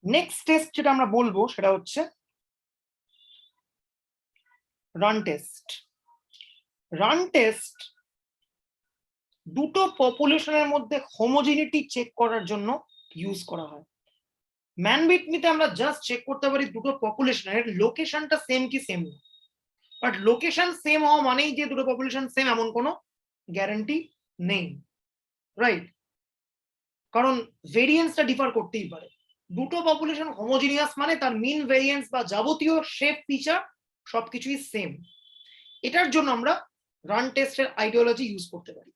Next test যেটা আমরা বলবো সেটা হচ্ছে রান টেস্ট। রান টেস্ট দুটো পপুলেশনের মধ্যে হোমোজিনিটি চেক করার জন্য ইউজ করা হয়। ম্যান বিটনিতে আমরা জাস্ট চেক করতে পারি দুটো পপুলেশনের লোকেশনটা সেম কি সেম না, বাট লোকেশন সেম হওয়া মানেই যে দুটো পপুলেশন সেম এমন কোনো গ্যারান্টি নেই, রাইট? কারণ ভেরিয়েন্সটা ডিফার করতেই পারে। দুটো পপুলেশন হোমোজিনিয়াস মানে তার মিন ভেরিয়েন্স বা যাবতীয় শেপ ফিচার সবকিছুই সেম। এটার জন্য আমরা রান টেস্টের আইডিওলজি ইউজ করতে পারি।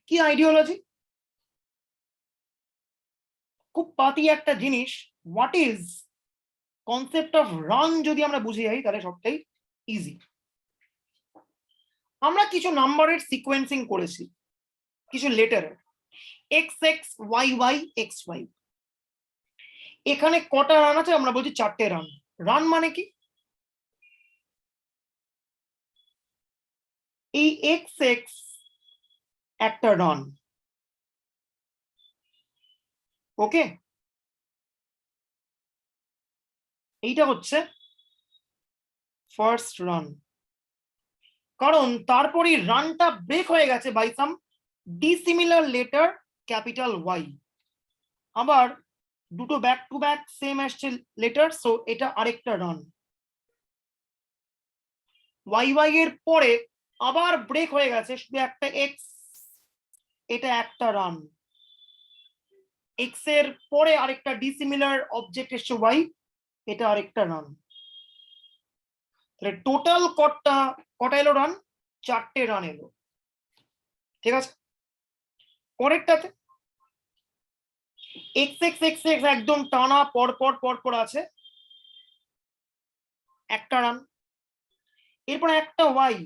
কি আইডিওলজি? খুব পাতি একটা জিনিস, what is concept of run যদি আমরা বুঝে যাই তাহলে সবটাই ইজি। আমরা কিছু নাম্বারের সিকোয়েন্সিং করেছি, কিছু লেটারের, x x y y x y. এখানে কটা রান আছে? আমরা বলছি 4টে রান। রান মানে কি? এই এক্স এক্স একটা রান, ওকে? এইটা হচ্ছে ফার্স্ট রান, কারণ তারপরে রানটা ব্রেক হয়ে গেছে by some dissimilar letter capital Y. আবার দুটো ব্যাক টু ব্যাক সেম আসছে লেটার, সো এটা আরেকটা রান। ওয়াই ওয়াই এর পরে আবার ব্রেক হয়ে গেছে শুধু একটা এক্স, এটা একটা রান। এক্স এর পরে আরেকটা ডিসিমিলার অবজেক্ট এসছে ওয়াই, এটা আরেকটা রান। তাহলে টোটাল কটা এলো রান? 4টে রান এলো, ঠিক আছে? পরেরটাতে এক্স এক্স এক্স এক্স একদম টানা পর পর পর পর আছে, একটা রান। এরপরে একটা ওয়াই,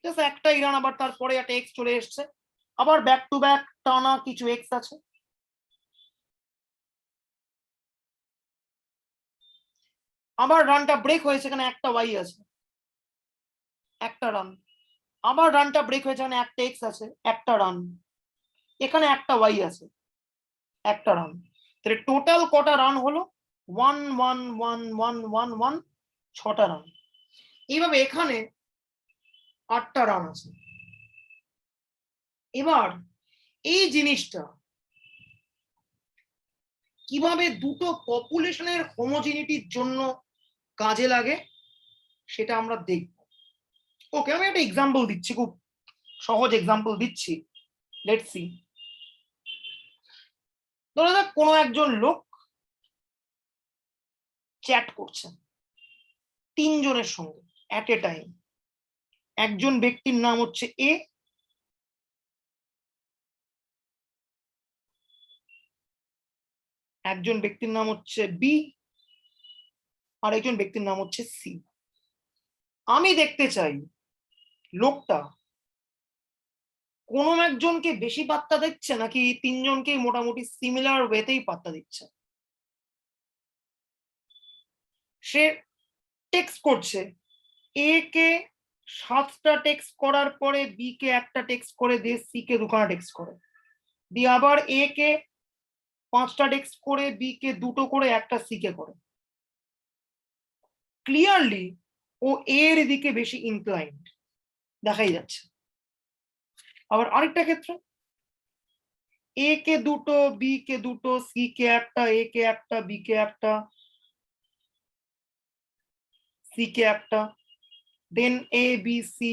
জাস্ট একটাই রান, আবার তারপরে একটা এক্স চলে এসছে, আবার ব্যাক টু ব্যাক টানা কিছু এক্স আছে। আবার রানটা ব্রেক হয়েছে, এখানে একটা ওয়াই আছে, একটা রান। আবার রানটা ব্রেক হয়েছে, এখানে একটা এক্স আছে, একটা রান। এখানে একটা ওয়াই আছে, একটা রান। তাহলে টোটাল কটা রান হলো? 1 1 1 1 1 1, 6টা রান। এইভাবে এখানে 8টা রান আছে। এবার এই জিনিসটা কিভাবে দুটো পপুলেশনের হোমোজিনিটির জন্য কাজে লাগে সেটা আমরা দেখব। ওকে, আমি একটা এক্সাম্পল দিচ্ছি, খুব সহজ এক্সাম্পল দিচ্ছি, লেটস সি। ধরা যাক কোনো একজন লোক চ্যাট করছে 3 জনের সঙ্গে অ্যাট এ টাইম। একজন ব্যক্তির নাম হচ্ছে এ, একজন ব্যক্তির নাম হচ্ছে বি, আর একজন ব্যক্তির নাম হচ্ছে সি। আমি দেখতে চাই লোকটা কোন একজনকে বেশি পাত্তা দিচ্ছে নাকি 3জনকেই মোটামুটি সিমিলার ওয়েতেই পাত্তা দিচ্ছে। সে টেক্সট করছে, এ কে 7টা টেক্সট করার পরে বি কে একটা টেক্সট করে দিয়ে সি কে 2খানা টেক্সট করে দিয়ে আবার এ কে 5টা টেক্সট করে বি কে 2টো করে একটা সি কে করে। ক্লিয়ারলি ও এর দিকে বেশি ইনক্লাইন্ড দেখাই যাচ্ছে। আবার আরেকটা ক্ষেত্রে এ কে 2টো, বি কে 2টো, সি কে একটা, এ কে একটা, বি কে একটা, সি কে একটা, দেন এ বি সি,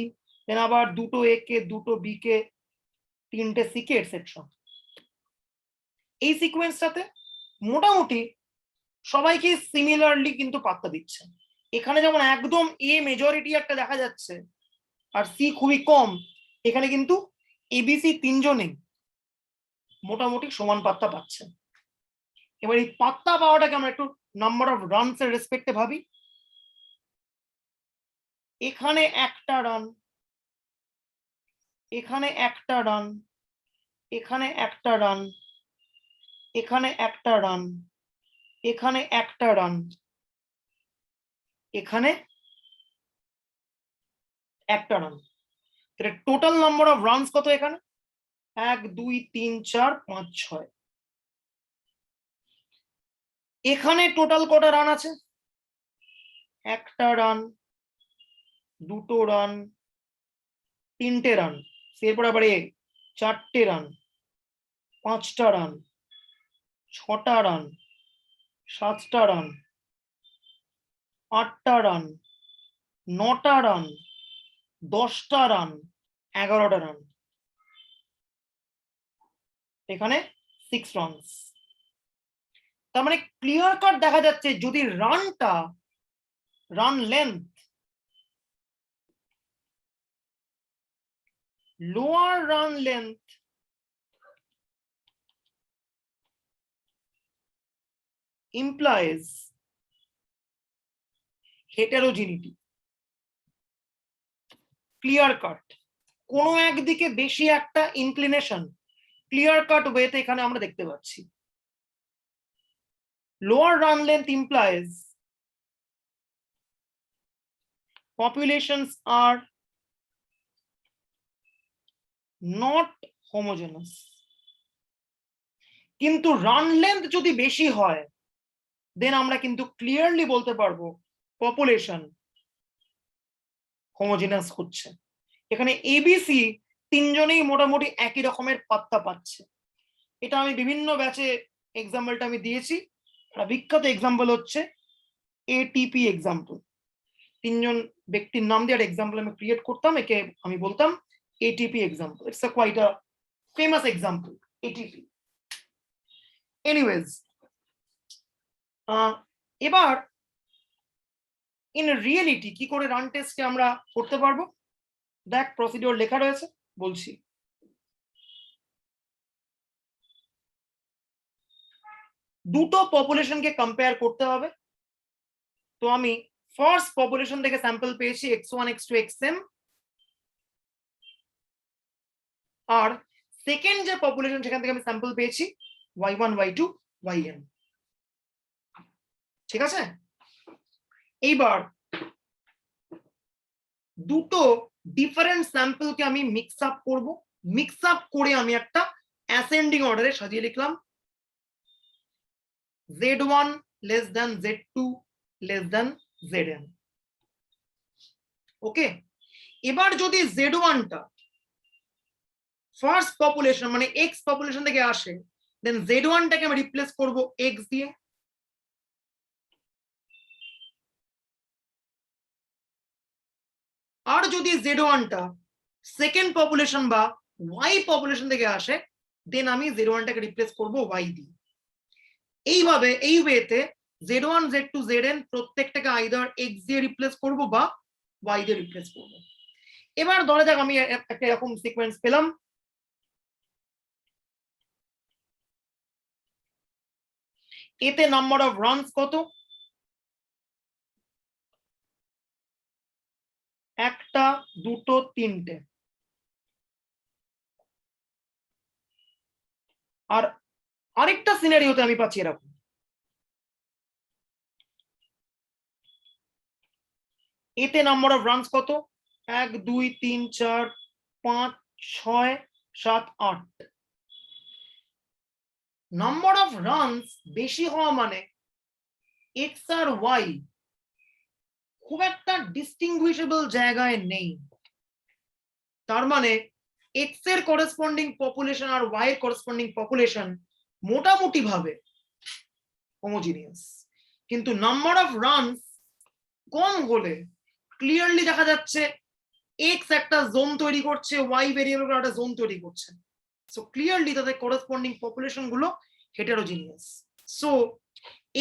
দেন আবার 2টো এ কে, 2টো বি কে, 3টে সি কে, এটসেট্রা। এই সিকোয়েন্সটাতে মোটামুটি সবাইকে সিমিলারলি কিন্তু পাত্তা দিচ্ছে। এখানে যেমন একদম এ মেজরিটি একটা দেখা যাচ্ছে আর সি খুবই কম, এখানে কিন্তু এবিসি 3জনেই মোটামুটি সমান পাত্তা পাচ্ছে। এবার এই পাত্তা পাওয়াটাকে আমরা একটু নাম্বার অফ রানস এর রেসপেক্টে ভাবি। এখানে একটা রান, এখানে একটা রান, এখানে একটা রান, এখানে একটা রান, এখানে একটা রান, এখানে একটা রান। তাহলে টোটাল নাম্বার অফ রানস কত এখানে? 1 2 3 4 5 6। এখানে টোটাল কটা রান আছে? একটা রান, দুটো রান, তিনটে রান, এরপর আবার চারটে রান, পাঁচটা রান, ছটা রান, সাতটা রান, আটটা রান, নটা রান, 10টা রান, 11টা রান, এখানে 6 রানস। তার মানে ক্লিয়ার কাট দেখা যাচ্ছে যদি run length lower run length implies heterogeneity, clear cut কোনো একদিকে বেশি একটা ইনক্লিনেশন ক্লিয়ার কাট ওয়েতে এখানে আমরা দেখতে পাচ্ছি। Lower run length implies populations are not homogeneous, কিন্তু রান লেন্থ যদি বেশি হয় দেন আমরা কিন্তু ক্লিয়ারলি বলতে পারবো পপুলেশন হোমোজেনাস হচ্ছে। এখানে এবিসি তিনজনেই মোটামুটি একই রকমের পাত্তা পাচ্ছে। এটা আমি বিভিন্ন ব্যাচে এক্সাম্পলটা আমি দিয়েছি। বিখ্যাত এক্সাম্পল হচ্ছে এটিপি এক্সাম্পল। তিনজন ব্যক্তির নাম দিয়ে একটা এক্সাম্পল আমি ক্রিয়েট করতাম, একে আমি বলতাম ATP example. It's a quite a famous example ATP. Anyways, এবার ইন রিয়েলিটি কি করে রান টেস্টকে আমরা করতে পারবো? দেখ প্রসিডিওর লেখা রয়েছে, বলছি। দুটো পপুলেশনকে কম্পেয়ার করতে হবে। তো আমি ফার্স্ট পপুলেশন থেকে স্যাম্পল পেয়েছি x1 x2 xm, আর সেকেন্ড যে পপুলেশন সেখান থেকে আমি স্যাম্পল পেয়েছি y1 y2 yn। ঠিক আছে, এইবার দুটো ডিফারেন্ট স্যাম্পলকে আমি মিক্স আপ করব। মিক্স আপ করে আমি একটা অ্যাসেন্ডিং অর্ডারে সাজিয়ে লিখলাম z1 less than z2 less than zn। ওকে, এবার যদি z1টা ফার্স্ট পপুলেশন মানে x পপুলেশন থেকে আসে, দেন z1টাকে আমি রিপ্লেস করব x দিয়ে। আর যদি z1টা সেকেন্ড পপুলেশন বা y পপুলেশন থেকে আসে, দেন আমি z1টাকে রিপ্লেস করব y দিয়ে। এইভাবে এই ওয়েতে z1 z2 zn প্রত্যেকটাকে আইদার x দিয়ে রিপ্লেস করব বা y দিয়ে রিপ্লেস করব। এবার ধরা যাক আমি একটা এরকম সিকোয়েন্স পেলাম। এতে নাম্বার অফ রানস কত? একটা, দুটো, তিনটে। আর আরেকটা সিনারিওতে আমি পাচ্ছি এরকম, এতে নাম্বার অফ রানস কত? 1 2 3 4 5 6 7 8। নাম্বার অফ রানস বেশি হওয়া মানে এক্স আর ওয়াই খুব একটা ডিস্টিংগুইশেবল জায়গায় নেই। তার মানে এক্স এর করেসপন্ডিং পপুলেশন আর ওয়াই এর করেসপন্ডিং পপুলেশন মোটামুটি ভাবে হোমোজিনিয়াস। কিন্তু নাম্বার অফ রানস কম হলে ক্লিয়ারলি দেখা যাচ্ছে এক্স একটা জোন তৈরি করছে, ওয়াই ভেরিয়েবল একটা জোন তৈরি করছে। সো ক্লিয়ারলি তাদের করেসপন্ডিং পপুলেশন গুলো হেটেরোজিনিয়াস। সো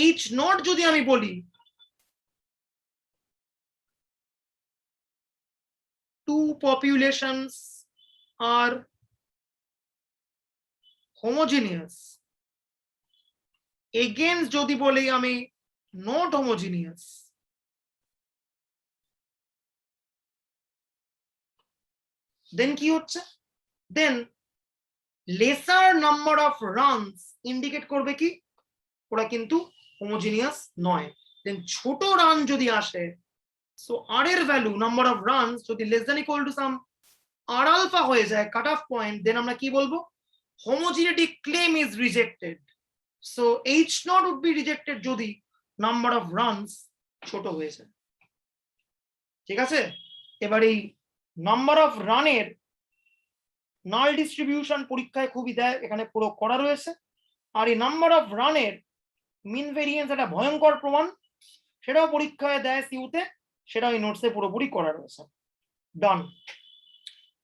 এইচ নট যদি আমি বলি two populations are homogeneous, against যদি বলি আমি not homogeneous, then কি হচ্ছে? then lesser number of runs indicate করবে কি ওরা কিন্তু হোমোজিনিয়াস নয়। দেন ছোট রান যদি আসে, সো আর এর ভ্যালু নাম্বার অফ রানস যদি less than equal to some r alpha হয়ে যায় কাট অফ পয়েন্ট, দেন আমরা কি বলবো? Homogeneity claim is rejected. So H naught would be rejected যদি নাম্বার অফ রানস ছোট হয়েছে। ঠিক আছে, এবার এই নাম্বার অফ রানের নাল ডিস্ট্রিবিউশন পরীক্ষায় খুবই দেয়, এখানে পুরো করা রয়েছে। আর এই নাম্বার অফ রানের মিন ভেরিয়েন্স একটা ভয়ঙ্কর প্রমাণ, সেটাও পরীক্ষায় দেয় সিউতে, সেটাও এই নোটসে পুরোপুরি করা রয়েছে। ডান।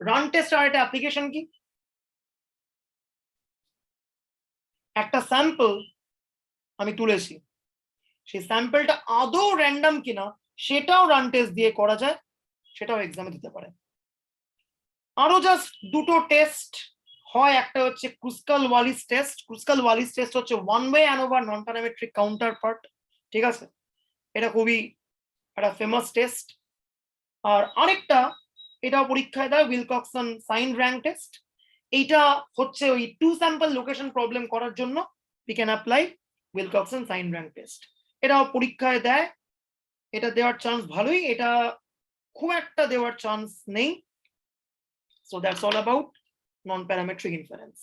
রান টেস্ট আর একটা অ্যাপ্লিকেশন কি, একটা স্যাম্পল আমি তুলেছি, সেই স্যাম্পলটা আদৌ র্যান্ডম কিনা সেটাও রান টেস্ট দিয়ে করা যায়, সেটাও এক্সামে দিতে পারে। আরো জাস্ট দুটো টেস্ট হয়, একটা হচ্ছে ক্রুস্কাল ওয়ালিস টেস্ট। ক্রুস্কাল ওয়ালিস টেস্ট হচ্ছে one way ANOVA non parametric counter part. ঠিক আছে, এটা খুবই একটা ফেমাস টেস্ট। আর আরেকটা, এটাও পরীক্ষায় দেয়, উইলকক্সন সাইন র্যাঙ্ক টেস্ট। এইটা হচ্ছে ওই টু স্যাম্পল লোকেশন প্রবলেম করার জন্য we can apply Wilcoxon sign rank test. এটাও পরীক্ষায় দেয়, এটা দেওয়ার চান্স ভালোই, এটা খুব একটা দেওয়ার চান্স নেই। So that's all about non-parametric inference.